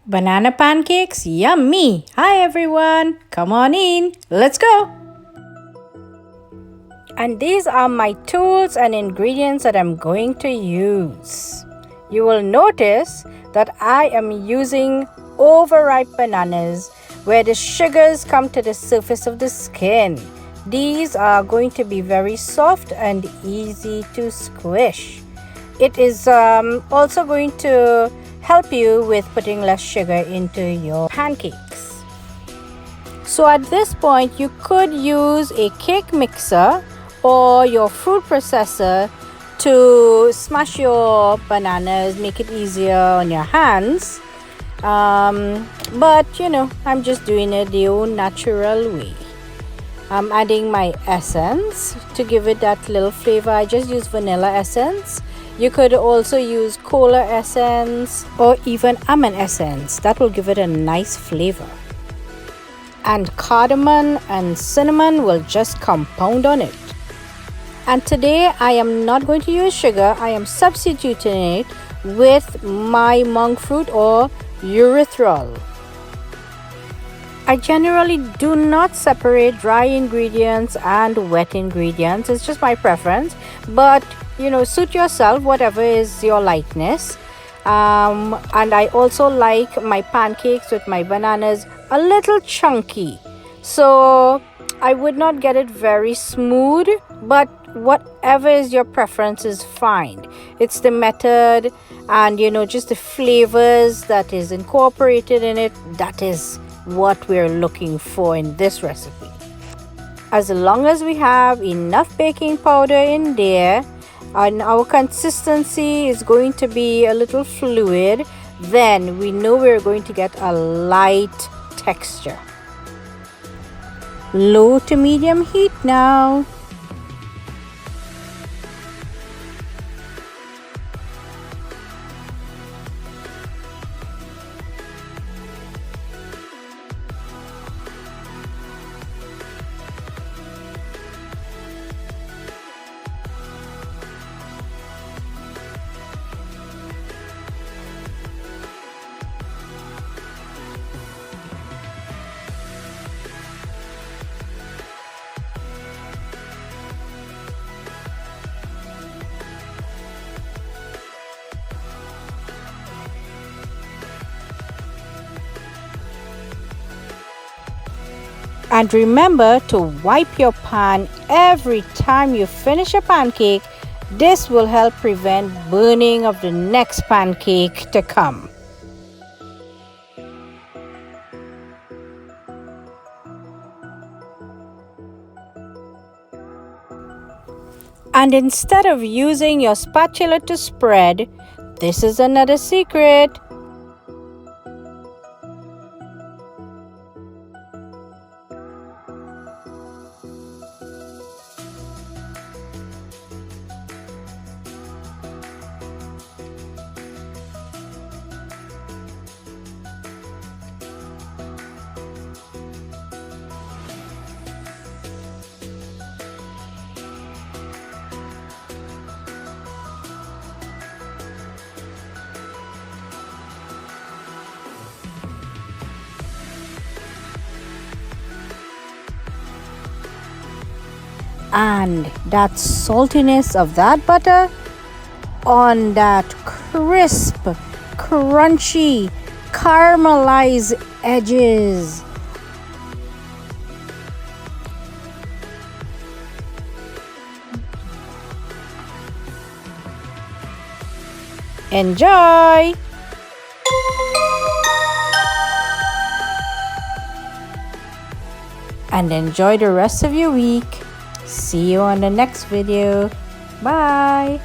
Banana pancakes, yummy! Hi everyone, come on in, let's go! And these are my tools and ingredients that I'm going to use. You will notice that I am using overripe bananas where the sugars come to the surface of the skin. These are going to be very soft and easy to squish. It is also going to help you with putting less sugar into your pancakes. So at this point, you could use a cake mixer or your fruit processor to smash your bananas, make it easier on your hands. But I'm just doing it the old natural way. I'm adding my essence to give it that little flavor. I just use vanilla essence. You could also use cola essence or even almond essence. That will give it a nice flavor. And cardamom and cinnamon will just compound on it. And today I am not going to use sugar. I am substituting it with my monk fruit or erythritol. I generally do not separate dry ingredients and wet ingredients. It's just my preference. But suit yourself, whatever is your likeness. And I also like my pancakes with my bananas a little chunky. So I would not get it very smooth, but whatever is your preference is fine. It's the method and just the flavors that is incorporated in it. That is what we're looking for in this recipe. As long as we have enough baking powder in there and our consistency is going to be a little fluid, then we know we're going to get a light texture. Low to medium heat now. And remember to wipe your pan every time you finish a pancake. This will help prevent burning of the next pancake to come. And instead of using your spatula to spread, this is another secret. And that saltiness of that butter on that crisp, crunchy, caramelized edges. Enjoy! And enjoy the rest of your week. See you on the next video. Bye.